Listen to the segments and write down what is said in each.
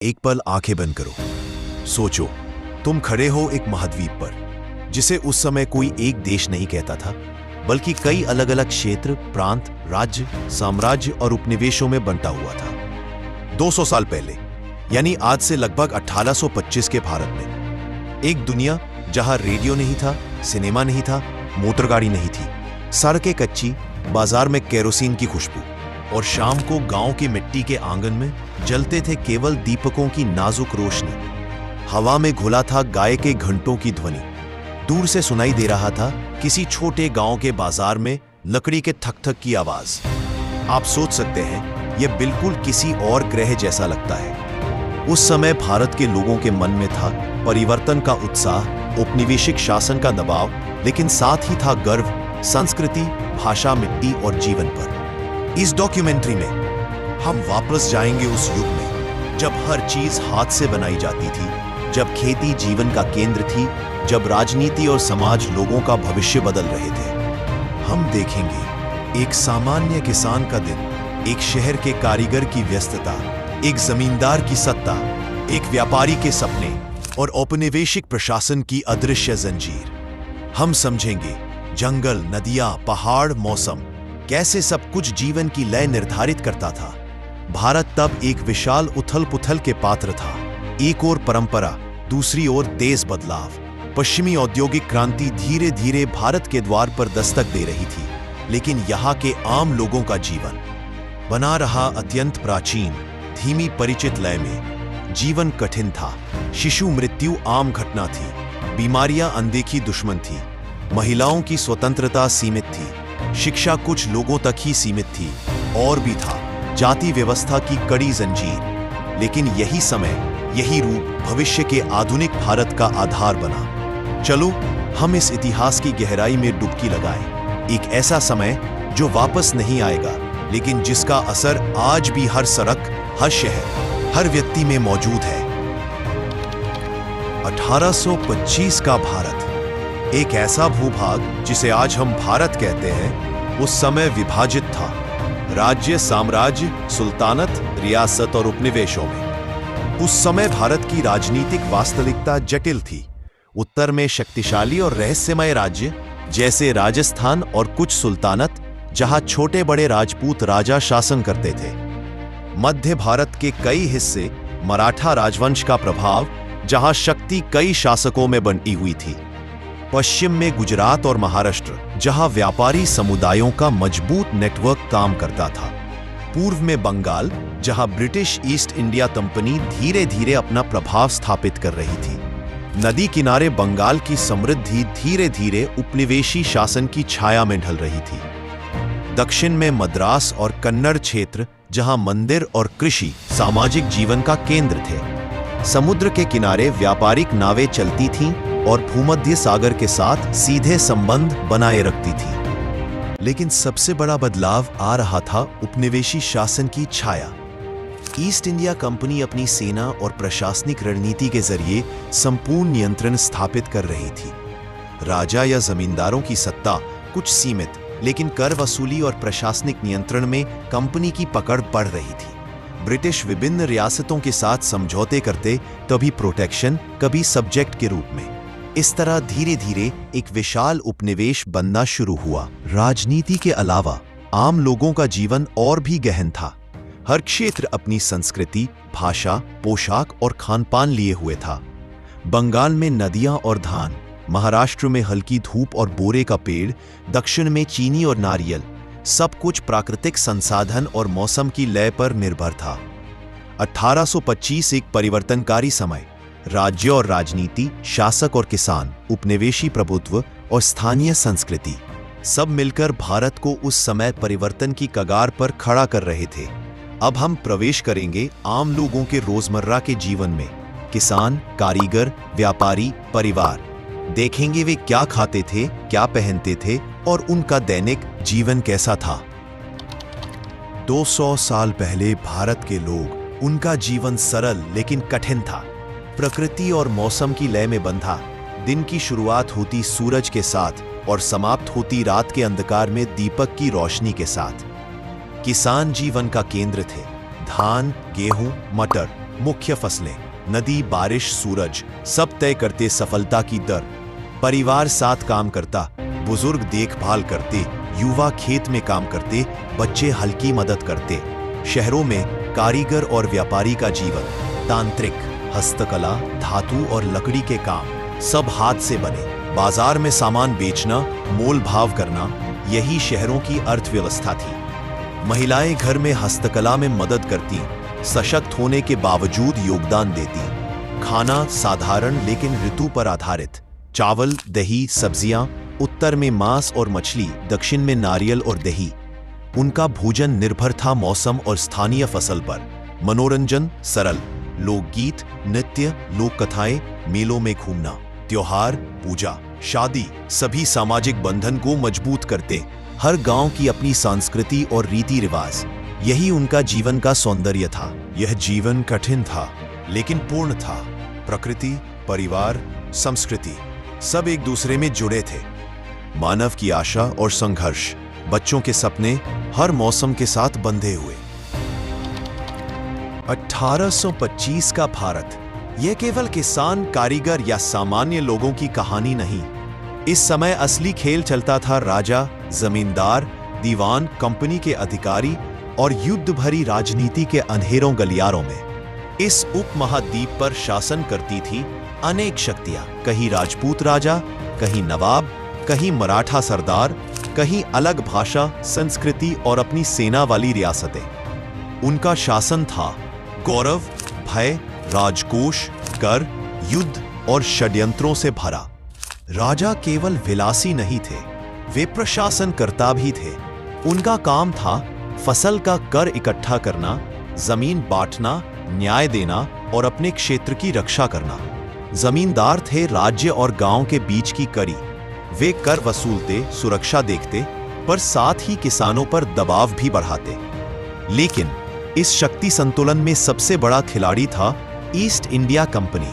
एक पल आंखें बंद करो। सोचो, तुम खड़े हो एक महाद्वीप पर, जिसे उस समय कोई एक देश नहीं कहता था, बल्कि कई अलग अलग क्षेत्र, प्रांत, राज्य, साम्राज्य और उपनिवेशों में बंटा हुआ था। 200 साल पहले, यानी आज से लगभग 1825 के भारत में, एक दुनिया जहां रेडियो नहीं था, सिनेमा नहीं था, मोटरगाड़ी नहीं थी, सड़कें कच्ची, बाजार में केरोसिन की खुशबू, और शाम को गांव की मिट्टी के आंगन में जलते थे केवल दीपकों की नाजुक रोशनी। हवा में घुला था गाय के घंटों की ध्वनि। दूर से सुनाई दे रहा था किसी छोटे गांव के बाजार में लकड़ी के थक थक की आवाज। आप सोच सकते हैं, यह बिल्कुल किसी और ग्रह जैसा लगता है। उस समय भारत के लोगों के मन में था परिवर्तन का उत्साह, औपनिवेशिक शासन का दबाव, लेकिन साथ ही था गर्व संस्कृति, भाषा, मिट्टी और जीवन पर। इस डॉक्यूमेंट्री में हम वापस जाएंगे उस युग में जब हर चीज हाथ से बनाई जाती थी, जब खेती जीवन का केंद्र थी, जब राजनीति और समाज लोगों का भविष्य बदल रहे थे। हम देखेंगे एक सामान्य किसान का दिन, एक शहर के कारीगर की व्यस्तता, एक जमींदार की सत्ता, एक व्यापारी के सपने और औपनिवेशिक प्रशासन की अदृश्य जंजीर। हम समझेंगे जंगल, नदियां, पहाड़, मौसम, कैसे सब कुछ जीवन की लय निर्धारित करता था। भारत तब एक विशाल उथल पुथल के पात्र था। एक ओर परंपरा, दूसरी ओर तेज बदलाव। पश्चिमी औद्योगिक क्रांति धीरे धीरे भारत के द्वार पर दस्तक दे रही थी, लेकिन यहाँ के आम लोगों का जीवन बना रहा अत्यंत प्राचीन, धीमी परिचित लय में। जीवन कठिन था, शिशु मृत्यु आम घटना थी, बीमारियां अनदेखी दुश्मन थी, महिलाओं की स्वतंत्रता सीमित थी, शिक्षा कुछ लोगों तक ही सीमित थी, और भी था जाति व्यवस्था की कड़ी जंजीर। लेकिन यही समय, यही रूप भविष्य के आधुनिक भारत का आधार बना। चलो हम इस इतिहास की गहराई में डुबकी लगाएं। एक ऐसा समय जो वापस नहीं आएगा, लेकिन जिसका असर आज भी हर सड़क, हर शहर, हर व्यक्ति में मौजूद है। 1825 का भारत, एक ऐसा भूभाग जिसे आज हम भारत कहते हैं, उस समय विभाजित था राज्य, साम्राज्य, सुल्तानत, रियासत और उपनिवेशों में। उस समय भारत की राजनीतिक वास्तविकता जटिल थी। उत्तर में शक्तिशाली और रहस्यमय राज्य जैसे राजस्थान और कुछ सुल्तानत, जहां छोटे बड़े राजपूत राजा शासन करते थे। मध्य भारत के कई हिस्से, मराठा राजवंश का प्रभाव, जहां शक्ति कई शासकों में बंटी हुई थी। पश्चिम में गुजरात और महाराष्ट्र, जहां व्यापारी समुदायों का मजबूत नेटवर्क काम करता था। पूर्व में बंगाल, जहां ब्रिटिश ईस्ट इंडिया कंपनी धीरे धीरे अपना प्रभाव स्थापित कर रही थी। नदी किनारे बंगाल की समृद्धि धीरे धीरे उपनिवेशी शासन की छाया में ढल रही थी। दक्षिण में मद्रास और कन्नड़ क्षेत्र, जहां मंदिर और कृषि सामाजिक जीवन का केंद्र थे। समुद्र के किनारे व्यापारिक नावें चलती थीं और भूमध्य सागर के साथ सीधे संबंध बनाए रखती थी। लेकिन सबसे बड़ा बदलाव आ रहा था उपनिवेशी शासन की छाया। ईस्ट इंडिया कंपनी अपनी सेना और प्रशासनिक रणनीति के जरिए संपूर्ण नियंत्रण स्थापित कर रही थी। राजा या जमींदारों की सत्ता कुछ सीमित, लेकिन कर वसूली और प्रशासनिक नियंत्रण में कंपनी की पकड़ बढ़ रही थी। ब्रिटिश विभिन्न रियासतों के साथ समझौते करते, कभी प्रोटेक्शन, कभी सब्जेक्ट के रूप में। इस तरह धीरे धीरे एक विशाल उपनिवेश बनना शुरू हुआ। राजनीति के अलावा आम लोगों का जीवन और भी गहन था। हर क्षेत्र अपनी संस्कृति, भाषा, पोशाक और खानपान लिए हुए था। बंगाल में नदियां और धान, महाराष्ट्र में हल्की धूप और बोरे का पेड़, दक्षिण में चीनी और नारियल, सब कुछ प्राकृतिक संसाधन और मौसम की लय पर निर्भर था। 1825 एक परिवर्तनकारी समय। राज्य और राजनीति, शासक और किसान, उपनिवेशी प्रभुत्व और स्थानीय संस्कृति, सब मिलकर भारत को उस समय परिवर्तन की कगार पर खड़ा कर रहे थे। अब हम प्रवेश करेंगे आम लोगों के रोजमर्रा के जीवन में। किसान, कारीगर, व्यापारी, परिवार। देखेंगे वे क्या खाते थे, क्या पहनते थे और उनका दैनिक जीवन कैसा था। 200 साल पहले भारत के लोग, उनका जीवन सरल लेकिन कठिन था। प्रकृति और मौसम की लय में बंधा। दिन की शुरुआत होती सूरज के साथ और समाप्त होती रात के अंधकार में दीपक की रोशनी के साथ। किसान जीवन का केंद्र थे। धान, गेहूं, मटर मुख्य फसलें, नदी, बारिश, सूरज सब तय करते सफलता की दर। परिवार साथ काम करता, बुजुर्ग देखभाल करते, युवा खेत में काम करते, बच्चे हल्की मदद करते। शहरों में कारीगर और व्यापारी का जीवन, तांत्रिक, हस्तकला, धातु और लकड़ी के काम सब हाथ से बने। बाजार में सामान बेचना, मोल भाव करना, यही शहरों की अर्थव्यवस्था थी। महिलाएं घर में हस्तकला में मदद करती, सशक्त होने के बावजूद योगदान देती। खाना साधारण लेकिन ऋतु पर आधारित, चावल, दही, सब्जियां, उत्तर में मांस और मछली, दक्षिण में नारियल और दही। उनका भोजन निर्भर था मौसम और स्थानीय फसल पर। मनोरंजन सरल, लोकगीत, नृत्य, लोक कथाएं, मेलों में घूमना, त्योहार, पूजा, शादी सभी सामाजिक बंधन को मजबूत करते। हर गांव की अपनी संस्कृति और रीति रिवाज, यही उनका जीवन का सौंदर्य था। यह जीवन कठिन था लेकिन पूर्ण था। प्रकृति, परिवार, संस्कृति सब एक दूसरे में जुड़े थे। मानव की आशा और संघर्ष, बच्चों के सपने हर मौसम के साथ बंधे हुए। 1825 का भारत यह केवल किसान, कारीगर या सामान्य लोगों की कहानी नहीं। इस समय असली खेल चलता था राजा, जमींदार, दीवान, कंपनी के अधिकारी और युद्ध भरी राजनीति के अंधेरों गलियारों में। इस उपमहाद्वीप पर शासन करती थी अनेक शक्तियां, कहीं राजपूत राजा, कहीं नवाब, कहीं मराठा सरदार, कहीं अलग भाषा, संस्कृति और अपनी सेना वाली रियासतें। उनका शासन था गौरव, भय, राजकोष, कर, युद्ध और षड्यंत्रों से भरा। राजा केवल विलासी नहीं थे, वे प्रशासनकर्ता भी थे। उनका काम था फसल का कर इकट्ठा करना, जमीन बांटना, न्याय देना और अपने क्षेत्र की रक्षा करना। जमींदार थे राज्य और गांव के बीच की कड़ी। वे कर वसूलते, सुरक्षा देखते, पर साथ ही किसानों पर दबाव भी बढ़ाते। लेकिन इस शक्ति संतुलन में सबसे बड़ा खिलाड़ी था ईस्ट इंडिया कंपनी।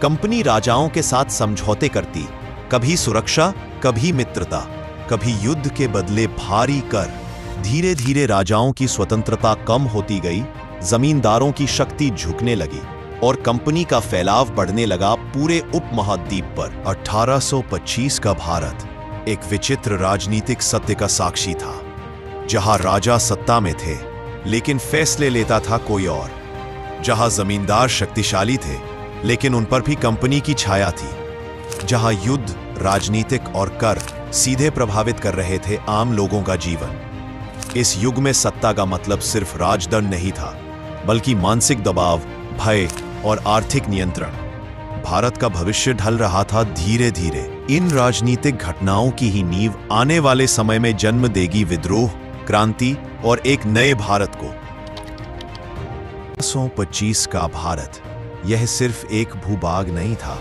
कंपनी राजाओं के साथ समझौते करती, कभी सुरक्षा, कभी मित्रता, कभी युद्ध के बदले भारी कर। धीरे धीरे राजाओं की स्वतंत्रता कम होती गई, जमींदारों की शक्ति झुकने लगी और कंपनी का फैलाव बढ़ने लगा पूरे उपमहाद्वीप पर। 1825 का भारत एक विचित्र राजनीतिक सत्य का साक्षी था, जहां राजा सत्ता में थे लेकिन फैसले लेता था कोई और, जहां जमींदार शक्तिशाली थे लेकिन उन पर भी कंपनी की छाया थी, जहां युद्ध, राजनीतिक और कर सीधे प्रभावित कर रहे थे आम लोगों का जीवन। इस युग में सत्ता का मतलब सिर्फ राजदंड नहीं था, बल्कि मानसिक दबाव, भय और आर्थिक नियंत्रण। भारत का भविष्य ढल रहा था धीरे धीरे। इन राजनीतिक घटनाओं की ही नींव आने वाले समय में जन्म देगी विद्रोह, क्रांति और एक नए भारत को। 1825 का भारत यह सिर्फ एक भूभाग नहीं था,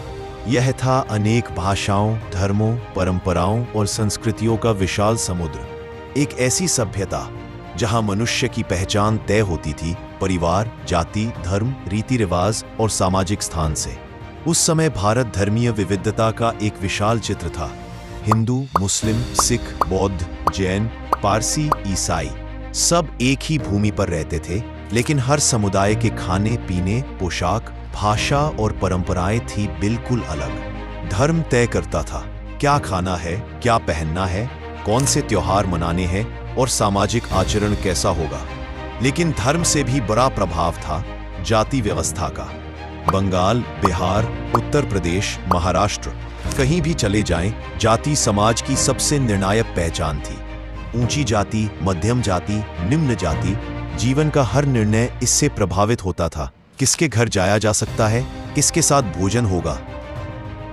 यह था अनेक भाषाओं, धर्मों, परंपराओं और संस्कृतियों का विशाल समुद्र। एक ऐसी सभ्यता जहां मनुष्य की पहचान तय होती थी परिवार, जाति, धर्म, रीति रिवाज और सामाजिक स्थान से। उस समय भारत धर्मीय विविधता का एक विशाल चित्र था। हिंदू, मुस्लिम, सिख, बौद्ध, जैन, पारसी, ईसाई सब एक ही भूमि पर रहते थे, लेकिन हर समुदाय के खाने पीने, पोशाक, भाषा और परंपराएं थी बिल्कुल अलग। धर्म तय करता था क्या खाना है, क्या पहनना है, कौन से त्योहार मनाने हैं और सामाजिक आचरण कैसा होगा। लेकिन धर्म से भी बड़ा प्रभाव था जाति व्यवस्था का। बंगाल, बिहार, उत्तर प्रदेश, महाराष्ट्र, कहीं भी चले जाएं, जाति समाज की सबसे निर्णायक पहचान थी। ऊंची जाति, मध्यम जाति, निम्न जाति, जीवन का हर निर्णय इससे प्रभावित होता था। किसके घर जाया जा सकता है, किसके साथ भोजन होगा,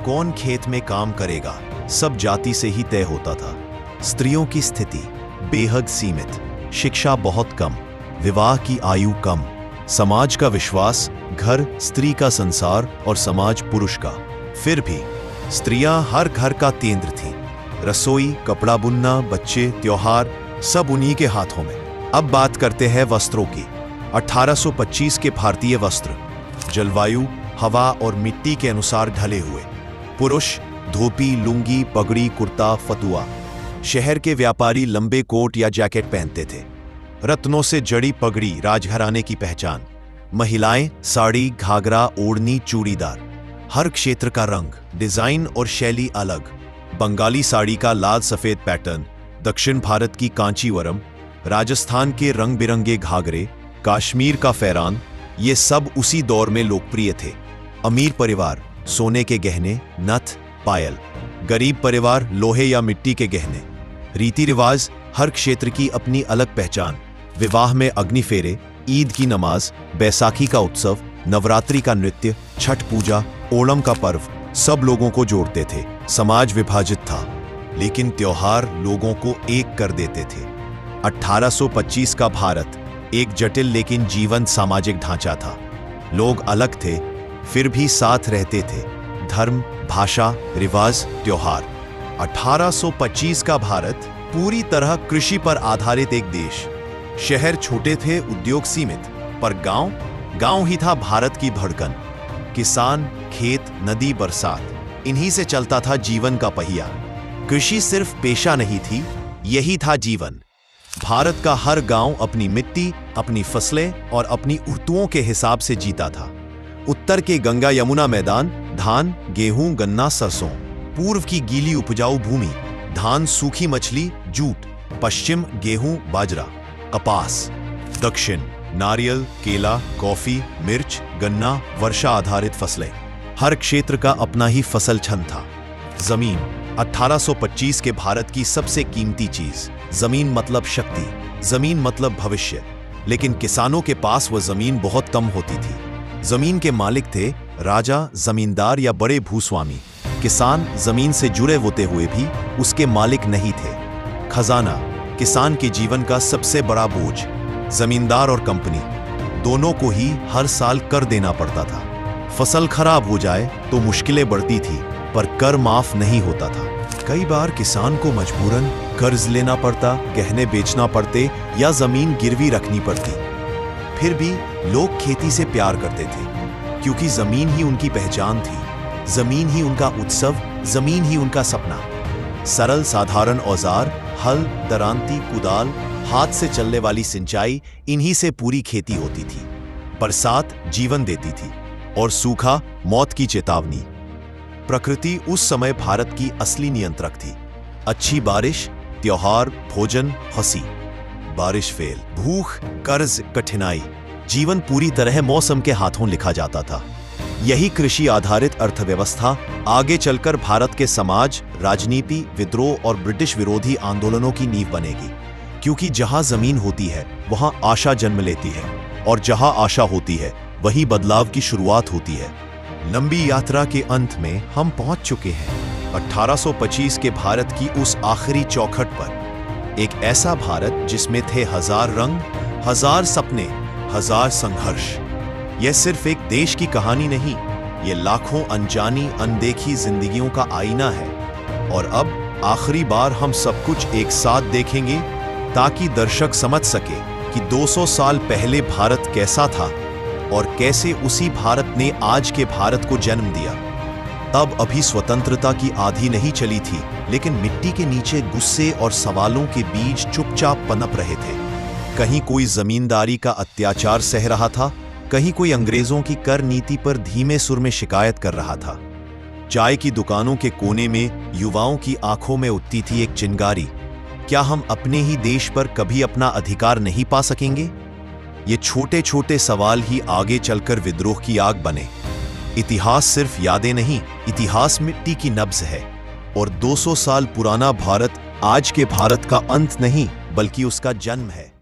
कौन खेत में काम करेगा, सब जाति से ही तय होता था। स्त्रियों की स्थिति बेहद सीमित, शिक्षा बहुत कम, विवाह की आयु कम, समाज का विश्वास घर स्त्री का संसार और समाज पुरुष का। फिर भी स्त्रियां हर घर का केंद्र थीं। रसोई, कपड़ा बुनना, बच्चे, त्योहार सब उन्हीं के हाथों में। अब बात करते हैं वस्त्रों की। 1825 के भारतीय वस्त्र जलवायु, हवा और मिट्टी के अनुसार ढले हुए। पुरुष धोती, लुंगी, पगड़ी, कुर्ता, फतुआ। शहर के व्यापारी लंबे कोट या जैकेट पहनते थे। रत्नों से जड़ी पगड़ी राजघराने की पहचान। महिलाएं साड़ी, घाघरा, ओढ़नी, चूड़ीदार। हर क्षेत्र का रंग, डिजाइन और शैली अलग। बंगाली साड़ी का लाल सफेद पैटर्न, दक्षिण भारत की कांचीवरम, राजस्थान के रंग बिरंगे घाघरे, कश्मीर का फैरान, ये सब उसी दौर में लोकप्रिय थे। अमीर परिवार सोने के गहने, नथ, पायल। गरीब परिवार लोहे या मिट्टी के गहने। रीति रिवाज, हर क्षेत्र की अपनी अलग पहचान। विवाह में अग्नि फेरे, ईद की नमाज, बैसाखी का उत्सव, नवरात्रि का नृत्य, छठ पूजा, ओणम का पर्व सब लोगों को जोड़ते थे। समाज विभाजित था, लेकिन त्योहार लोगों को एक कर देते थे। 1825 का भारत एक जटिल लेकिन जीवंत सामाजिक ढांचा था। लोग अलग थे, फिर भी साथ रहते थे। धर्म, भाषा, रिवाज, त्योहार। 1825 का भारत पूरी तरह कृषि पर आधारित एक देश। शहर छोटे थे, उद्योग सीमित, पर गांव ही था भारत की धड़कन। किसान, खेत, नदी, बरसात, इन्हीं से चलता था जीवन का पहिया। कृषि सिर्फ पेशा नहीं थी, यही था जीवन। भारत का हर गांव अपनी मिट्टी, अपनी फसलें और अपनी ऋतुओं के हिसाब से जीता था। उत्तर के गंगा यमुना मैदान, धान, गेहूं, गन्ना, सरसों। पूर्व की गीली उपजाऊ भूमि, धान, सूखी मछली, जूट। पश्चिम गेहूं, बाजरा, कपास। दक्षिण नारियल, केला, कॉफी, मिर्च, गन्ना, वर्षा आधारित फसलें। हर क्षेत्र का अपना ही फसल छंद था। जमीन, 1825 के भारत की सबसे कीमती चीज। जमीन मतलब शक्ति, जमीन मतलब भविष्य। लेकिन किसानों के पास वह जमीन बहुत कम होती थी। जमीन के मालिक थे राजा, जमींदार या बड़े भूस्वामी। किसान जमीन से जुड़े होते हुए भी उसके मालिक नहीं थे। खजाना, किसान के जीवन का सबसे बड़ा बोझ। जमींदार और कंपनी दोनों को ही हर साल कर देना पड़ता था। फसल खराब हो जाए तो मुश्किलें बढ़ती थी, पर कर माफ नहीं होता था। कई बार किसान को मजबूरन कर्ज लेना पड़ता, गहने बेचना पड़ते या जमीन गिरवी रखनी पड़ती। फिर भी लोग खेती से प्यार करते थे, क्योंकि जमीन ही उनकी पहचान थी। जमीन ही उनका उत्सव, जमीन ही उनका सपना। सरल साधारण औजार, हल, दरांती, कुदाल, हाथ से चलने वाली सिंचाई, इन्हीं से पूरी खेती होती थी। बरसात जीवन देती थी और सूखा मौत की चेतावनी। प्रकृति उस समय भारत की असली नियंत्रक थी। अच्छी बारिश, त्योहार, भोजन, हंसी। बारिश फेल, भूख, कर्ज, कठिनाई, जीवन पूरी तरह मौसम के हाथों लिखा जाता था। यही कृषि आधारित अर्थव्यवस्था आगे चलकर भारत के समाज, राजनीति, विद्रोह और ब्रिटिश विरोधी आंदोलनों की नींव बनेगी। क्योंकि जहां जमीन होती है वहां आशा जन्म लेती है, और जहां आशा होती है वही बदलाव की शुरुआत होती है। लंबी यात्रा के अंत में हम पहुंच चुके हैं 1825 के भारत की उस आखिरी चौखट पर। एक ऐसा भारत जिसमें थे हजार रंग, हजार सपने, हजार संघर्ष। यह सिर्फ एक देश की कहानी नहीं, ये लाखों अनजानी, अनदेखी जिंदगियों का आईना है। और अब आखिरी बार हम सब कुछ एक साथ देखेंगे, ताकि दर्शक समझ सके कि 200 साल पहले भारत कैसा था और कैसे उसी भारत ने आज के भारत को जन्म दिया। तब अभी स्वतंत्रता की आंधी नहीं चली थी, लेकिन मिट्टी के नीचे गुस्से और सवालों के बीज चुपचाप पनप रहे थे। कहीं कोई जमींदारी का अत्याचार सह रहा था, कहीं कोई अंग्रेजों की कर नीति पर धीमे सुर में शिकायत कर रहा था। चाय की दुकानों के कोने में युवाओं की आंखों में उठती थी एक चिंगारी, क्या हम अपने ही देश पर कभी अपना अधिकार नहीं पा सकेंगे? ये छोटे छोटे सवाल ही आगे चलकर विद्रोह की आग बने। इतिहास सिर्फ यादें नहीं, इतिहास मिट्टी की नब्ज है। और 200 साल पुराना भारत आज के भारत का अंत नहीं, बल्कि उसका जन्म है।